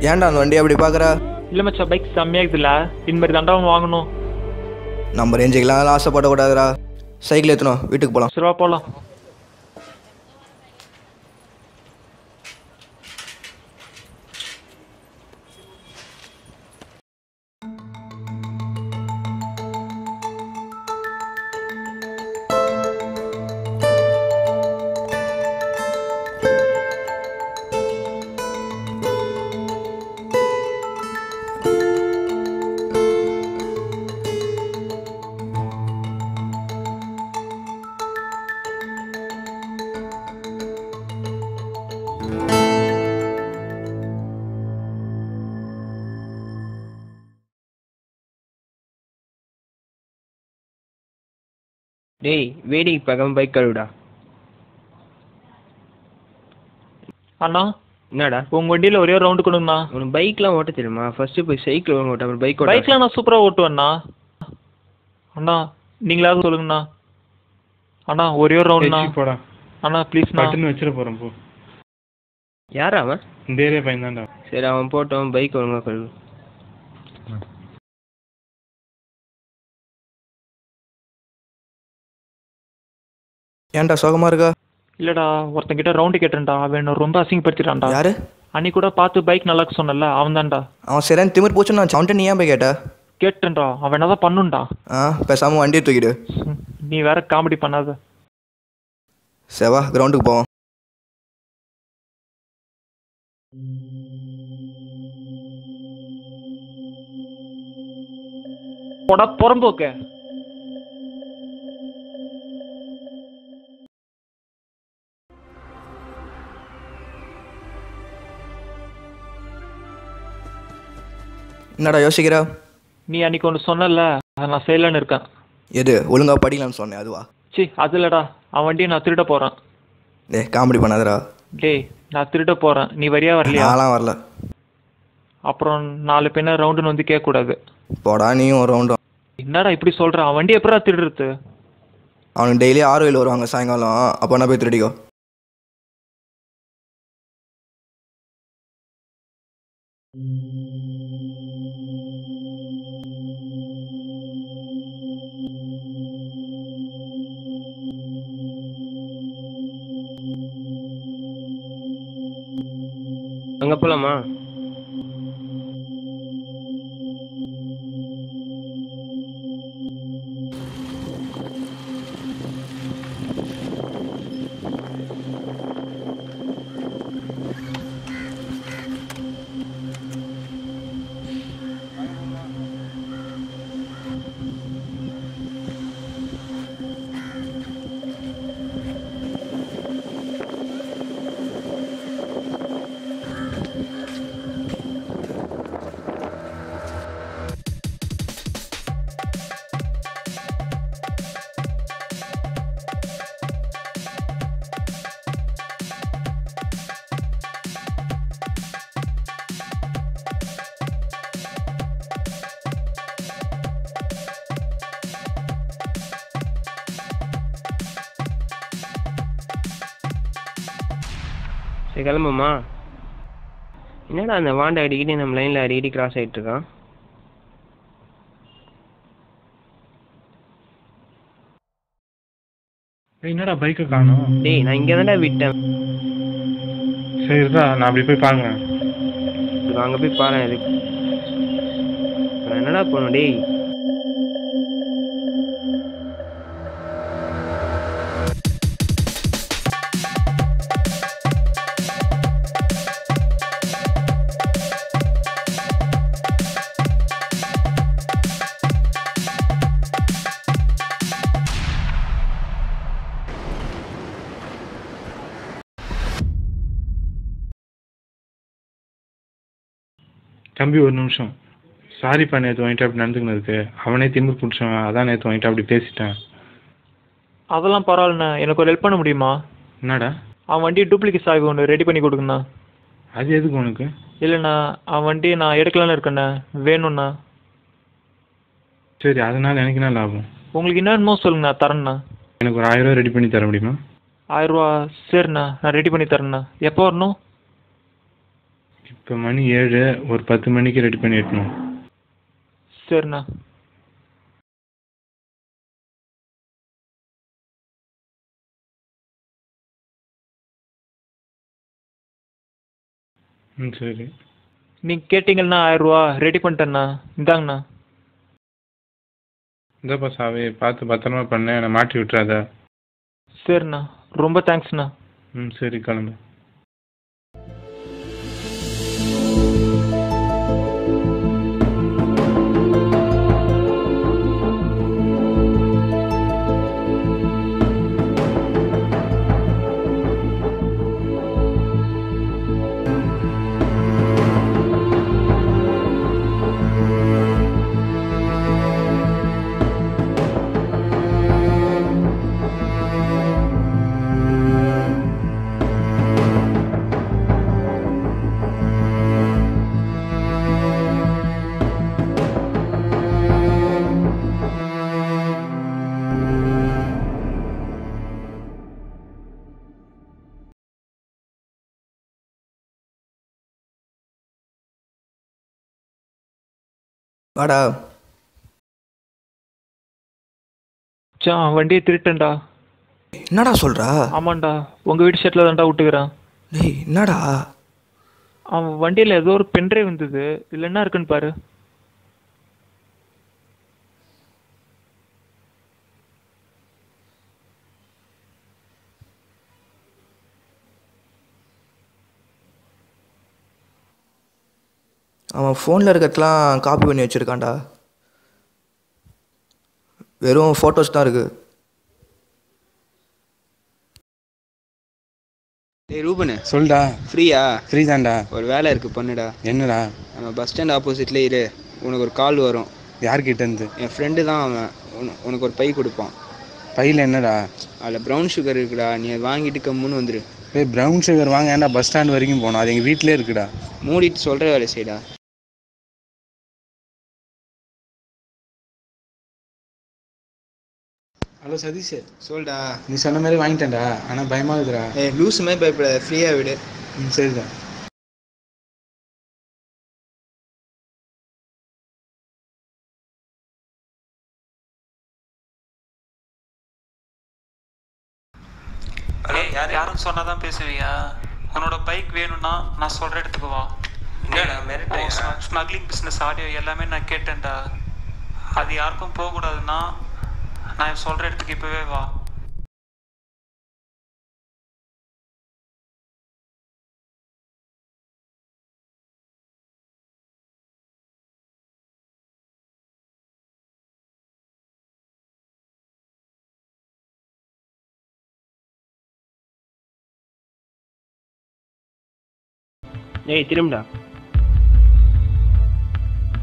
ஏன்டா அந்த வண்டி அப்படி பார்க்குற? இல்லை மச்சான், பைக் செம்மையாக இருக்குதுல்ல, இந்த மாதிரி தண்டவன் வாங்கணும். நம்ம ரேஞ்சுக்கெலாம் ஆசைப்படக்கூடாதுடா. சைக்கிள் ஏற்றணும், வீட்டுக்கு போகலாம். சரிவா போகலாம். டேய், வேடிக்கை பார்க்காம பைக் கழுவிடா. அண்ணா, என்னடா உங்கள் வண்டியில் ஒரே ரவுண்டு கொடுங்கண்ணா. உனக்கு பைக்லாம் ஓட்ட தெரியுமா? ஃபர்ஸ்ட் போய் சைக்கிள் வாங்க ஓட்ட, அப்புறம் பைக் ஓட்ட. பைக்லாம் நான் சூப்பராக ஓட்டுவேண்ணா. அண்ணா நீங்களாவது சொல்லுங்கண்ணா. அண்ணா ஒரே ஒரு ரவுண்ட்ண்ணா. போடா அண்ணா ப்ளீஸ்ண்ணா. பட்டுன்னு வச்சிட போகிறேன் போ. யாரா அவன்? இந்த ஏரியா பையன் தான்டா. சரி, அவன் போட்டோம், பைக் ஒழுங்கா கழுவு. ஏன்டா சோகமாக இருக்கா? இல்லைடா, ஒருத்தங்கிட்ட ரவுண்டு கேட்டேன்டா, அவன் என்ன ரொம்ப அசிங்கப்படுத்திட்டான்டா. யாரு? அன்னைக்கு கூட பார்த்து பைக் நல்லா சொன்னல, அவன் தான்டா. அவன் சரியான திமிர் போச்சுன்னு நான் அவன்கிட்ட நீ ஏன் போய் கேட்ட? கேட்டேன்டா, அவன் என்னதான் பண்ணுண்டா. பேசாமல் வண்டியை தூக்கிடு. நீ வேற காமெடி பண்ணாத. செவா கிரவுண்டுக்கு போவோம். போடா புறம்போக்க. என்னடா யோசிக்கிற? நீ அன்னைக்கு ஒன்று சொன்னல, அதை நான் செய்யலன்னு இருக்கேன். எது? ஒழுங்காக படிக்கலாம்னு சொன்னேன் அதுவா? சி அது இல்லடா, அவன் வண்டியை நான் திருட போகிறேன். காமெடி பண்ணாதடா. டேய், நான் திருட போகிறேன், நீ வரியா வரலையா? நான்லாம் வரல. அப்புறம் 4 பேனை ரவுண்டுன்னு வந்து கேட்கக்கூடாது. போடா நீயும் ஒரு ரவுண்டும். என்னடா இப்படி சொல்கிறான்? அவன் வண்டி எப்படா திருடுறது? அவனுக்கு டெய்லி 6 வயல் வருவாங்க சாயங்காலம், அப்போ என்ன போய் திருடிக்கோ. அங்கே போகலாமா? சரி கிளம்புமா? என்னடா அந்த வாண்டை அடிக்கடி நம்ம லைனில் அடிக்கடி கிராஸ் ஆகிட்டு இருக்கான். என்னடா பைக்கை காணோம்? டேய், நான் இங்கே தானே விட்டேன். சரிதா, நான் அப்படி போய் பாருங்க. அங்கே போய் பாரு. எதுக்கு நான் என்னடா போகணும்? டேய் தம்பி ஒரு நிமிஷம். சாரிப்பா, நேற்று வாங்கிட்டு அப்படி நடந்துக்கினதுக்கு. அவனே திமிர் பிடிச்சவன், அதான் நேற்று வாங்கிட்டு அப்படி பேசிட்டேன். அதெல்லாம் பரவாயில்லண்ணா, எனக்கு ஒரு ஹெல்ப் பண்ண முடியுமா? என்னடா? அவன் வண்டி டூப்ளிகேட் சாவி ஒன்று ரெடி பண்ணி கொடுங்கண்ணா. அது எதுக்கு உனக்கு? இல்லைண்ணா, அவன் வண்டி நான் எடுக்கலான்னு இருக்கேண்ணா, வேணும்ண்ணா. சரி, அதனால எனக்கு என்ன லாபம்? உங்களுக்கு என்னென்னமோ சொல்லுங்கண்ணா, தரேண்ணா. எனக்கு ஒரு 1000 ரூபா ரெடி பண்ணி தர முடியுமா? 1000 ரூபா? சரிண்ணா, நான் ரெடி பண்ணி தரேண்ணா. எப்போ வரணும்? இப்போ மணி 7, ஒரு 10 மணிக்கு ரெடி பண்ணி எட்டணும். சரிண்ணா. சரி. நீங்கள் கேட்டிங்கன்னா 1000 ரூபா ரெடி பண்ணிட்டேண்ணா. இந்தாங்கண்ணா. இந்தாப்பா சாவி, பார்த்து பத்திரமா பண்ணு, என்னை மாட்டி விட்டுறாத. சரிண்ணா, ரொம்ப தேங்க்ஸ்ண்ணா. சரி, கிளம்பு. வாடா. வண்டியை திருட்டேன்டா. என்னடா சொல்கிறா? ஆமாண்டா, உங்கள் வீட்டு ஷெட்டில் தான்டா விட்டுக்கிறேன். டேய் என்னடா? அவன் வண்டியில் ஏதோ ஒரு பென்ட்ரைவ் வந்தது. இதில் என்ன இருக்குன்னு பாரு. அவன் ஃபோனில் இருக்கிறதுலாம் காப்பி பண்ணி வச்சுருக்கான்டா. வெறும் ஃபோட்டோஸ் தான் இருக்குது. டேய் ரூபனு, சொல்டா. ஃப்ரீயா? ஃப்ரீ தான்டா. ஒரு வேலை இருக்குது, பண்ணுடா. என்னடா? நம்ம பஸ் ஸ்டாண்ட் ஆப்போசிட்லேயே இரு, உனக்கு ஒரு கால் வரும். யார்கிட்டேருந்து? என் ஃப்ரெண்டு தான் அவன். உனக்கு ஒரு பை கொடுப்பான். பையில் என்னடா? அதில் ப்ரௌன் சுகர் இருக்குடா, நீ அதை வாங்கிட்டு கம்முன்னு வந்துடு. போய் ப்ரௌன் சுகர் வாங்க ஏன்டா பஸ் ஸ்டாண்ட் வரைக்கும் போனோம்? அது எங்கள் வீட்டிலே இருக்குடா. மூடிட்டு சொல்கிற வேலை செய்டா. ஹலோ சதீஷ். சொல்டா. நீ சொன்ன மாதிரி வாங்கிட்டேன்டா, ஆனால் பயமாக இருக்குடா. லூஸ் மாதிரி பயப்படாத, ஃப்ரீயாக விடு. சரிடா. யாரும் சொன்னாதான் பேசுவியா? உன்னோட பைக் வேணும்னா நான் சொல்கிற இடத்துக்கு வா. ஸ்மக்லிங் பிஸ்னஸ் ஆடியோ எல்லாமே நான் கேட்டேன்டா. அது யாருக்கும் போகக்கூடாதுன்னா நான் சொல்கிற இடத்துக்கு இப்போவே வா. ஏய் திரும்புடா.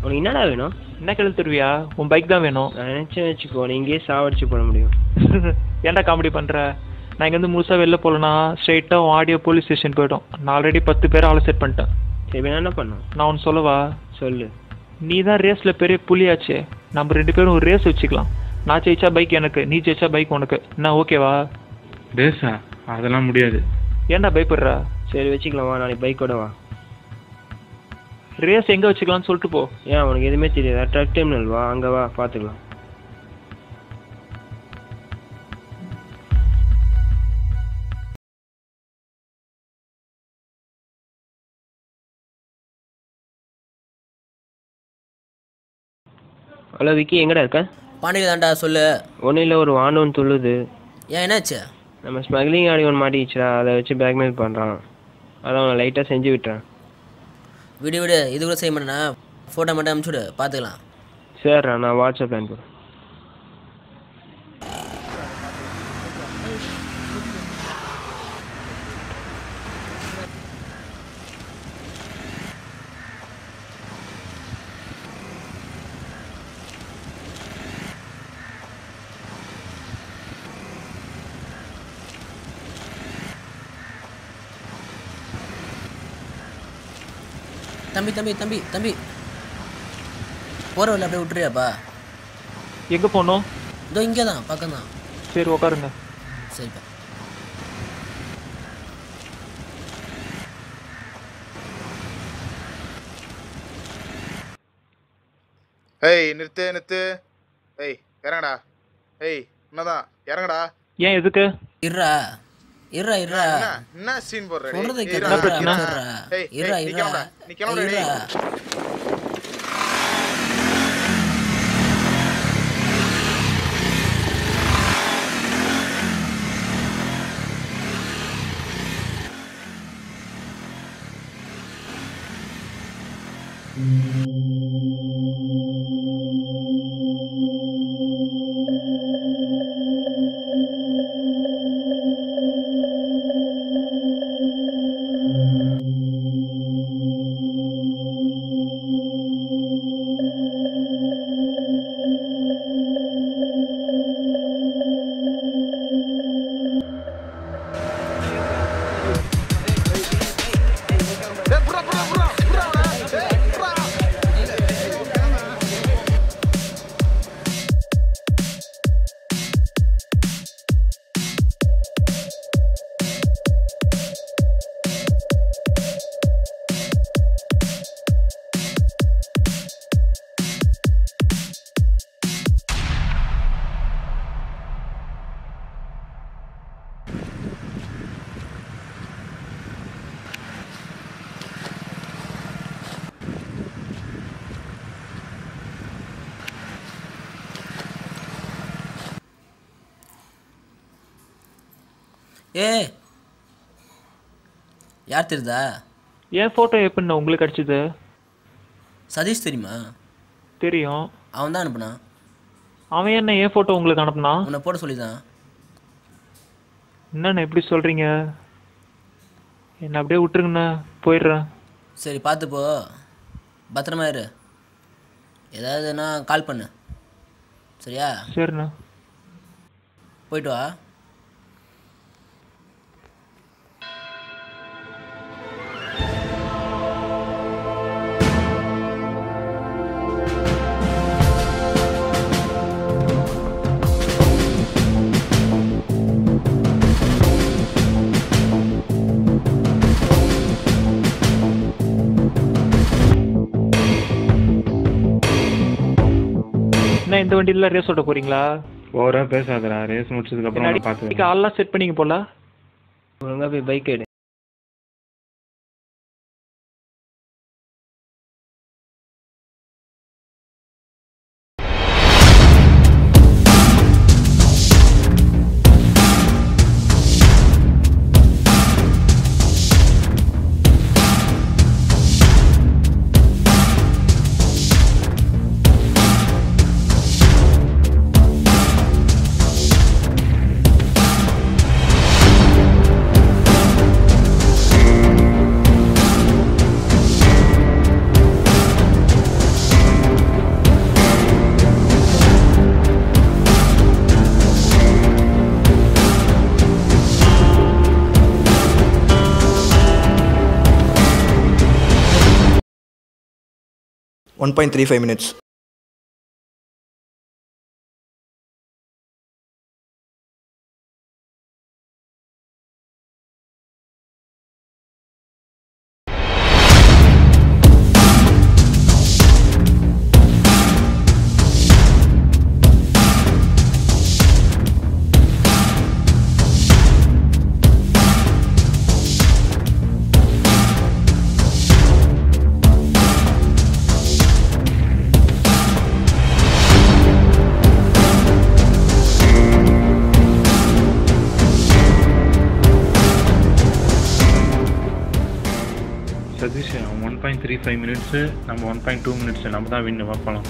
உனக்கு என்னடா வேணும்? என்ன கேள்வி தருவியா? உன் பைக் தான் வேணும். நான் நினச்சேன் வச்சுக்கோ, நீ இங்கேயே சாவடிச்சு போட முடியும். ஏன்டா காமெடி பண்ணுற? நான் இங்கேருந்து முழுசாக வெளில போகலன்னா ஸ்ட்ரெயிட்டாக ஆடியோ போலீஸ் ஸ்டேஷன் போய்டும். நான் ஆல்ரெடி 10 பேரை ஆளை செட் பண்ணிட்டேன். சரி நான் என்ன பண்ணும்? நான் ஒன்று சொல்லவா? சொல்லு. நீ தான் ரேஸில் பெரிய புலியாச்சே. நம்ம 2 பேரும் ஒரு ரேஸ் வச்சுக்கலாம். நான் ஜெயிச்சா பைக் எனக்கு, நீ ஜெயிச்சா பைக் உனக்கு. என்ன ஓகேவா? ரேஸா? அதெல்லாம் முடியாது. ஏன்டா பயப்படுற? சரி வச்சுக்கலாம், வா நாளைக்கு பைக்கோட வா. ரேஸ் எங்கே வச்சுக்கலாம்னு சொல்லிட்டு போ. ஏன் உனக்கு எதுவுமே தெரியாதா? ட்ரக் டெர்மினல் வா, அங்கே வா பார்த்துக்கலாம். ஹலோ விக்கி, எங்கடா இருக்க? பாண்டியில் தான்டா, சொல்லு. ஒன்றும் இல்லை, ஒரு வாண்டோன்னு சொல்லுது. ஏன் என்னாச்சு? நம்ம ஸ்மக்லிங் ஆடி ஒன்று மாட்டிக்கிச்சுடா, அதை வச்சு பேக்மெயில் பண்ணுறான். அதான் அவனை லைட்டாக செஞ்சு விட்டுறேன். விடு விடு, இது கூட செய்ய மாட்டேண்ணா. ஃபோட்டோ மட்டும் அனுப்பிச்சுடு, பார்த்துக்கலாம். சரிண்ணா, நான் வாட்ஸ்அப் அனுப்புகிறேன். தம்பி தம்பி தம்பி தம்பி, போகிறவல்ல அப்படியே விட்டுறியாப்பா? எங்கே போகணும்? இதோ இங்கே தான், பக்கம் தான். சரி உட்காருங்க. சரிப்பா. ஏய் நிறுத்து நிறுத்து. ஏய் இறங்கடா. ஏய் என்னதான் இறங்கடா. ஏன் எதுக்கு? இருடா இருடா இருடா என்ன சீன் போடுற? சொல்றதை ஏய், கேட்கறா பிரச்சனை? ஏய், இருடா நீ இருடா கிளம்புடா. நீ கிளம்புடா டேய். இருடா ஏ யார் தெரியுதா? என் ஃபோட்டோ எப்படிண்ணா உங்களுக்கு அடிச்சது? சதீஷ் தெரியுமா? தெரியும். அவன் தான் அனுப்புனான். அவன் என்ன என் ஃபோட்டோ உங்களுக்கு அனுப்புனா? உன்னை போட சொல்லிதான். என்னண்ணா எப்படி சொல்கிறீங்க? என்னை அப்படியே விட்டுருங்கண்ணா, போயிடுறேன். சரி பார்த்துப்போ, பத்திரமா இரு. ஏதாவதுன்னா கால் பண்ணு சரியா? சரிண்ணா. போயிட்டு வா. என்ன இந்த வண்டியில ரேஸ் ஓட்ட போறீங்களா? ஓவரா பேசாதடா. ரேஸ் முடிச்சதுக்கு அப்புறம் நான் பாத்துக்கிறேன். ஆள்லாம் செட் பண்ணிங்க போல. ஒழுங்கா போய் பைக் எடு. One 1.35 minutes. சதீஷ் 1.35 minutes, நம்ம 1.2 minutes, நம்ம தான் வின்னு பார்க்கலாம்.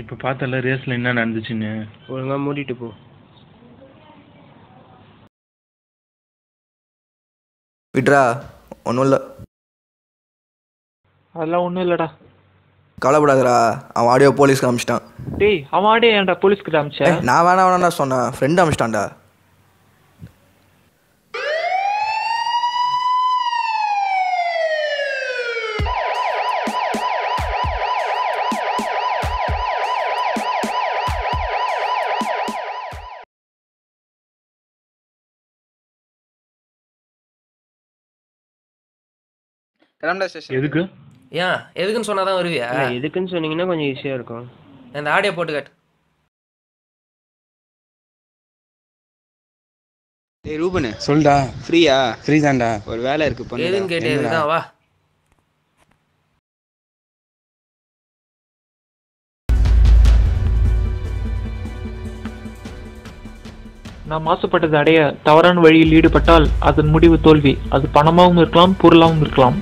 இப்போ பார்த்தல ரேஸில் என்ன நடந்துச்சுன்னு. ஒழுங்கா மூடிட்டு போ. விட்ரா, ஒன்றும் இல்லை. அதெல்லாம் ஒன்றும் இல்லைடா. கவலைப்படாதடா, அவன் ஆடியோ போலீஸ்க்கு அனுப்பிச்சிட்டான். டேய், அவன் ஆடியோ ஏன்டா போலீஸ்க்கு அனுப்பிச்ச? நான் வேணாம்னா சொன்னேன், ஃப்ரெண்டு அனுப்பிச்சிட்டான்டா. கிளம்புடா ஸ்டேஷன். எதுக்கு? ஏன் எதுக்குன்னு சொன்னா தான் வருவியா? இல்லை எதுக்குன்னு சொன்னீங்கன்னா கொஞ்சம் ஈஸியாக இருக்கும். இந்த ஆடியோ போட்டு காட்டு. ஏய் ரூபனு சொல்டா. ஃப்ரீயா? ஃப்ரீ தான்டா. ஒரு வேலை இருக்கு பண்ணு. எதுன்னு கேட்டே இதுதான் வா. நாம் ஆசைப்பட்டதை அடைய தவறான வழியில் ஈடுபட்டால் அதன் முடிவு தோல்வி. அது பணமாகவும் இருக்கலாம், பொருளாகவும் இருக்கலாம்.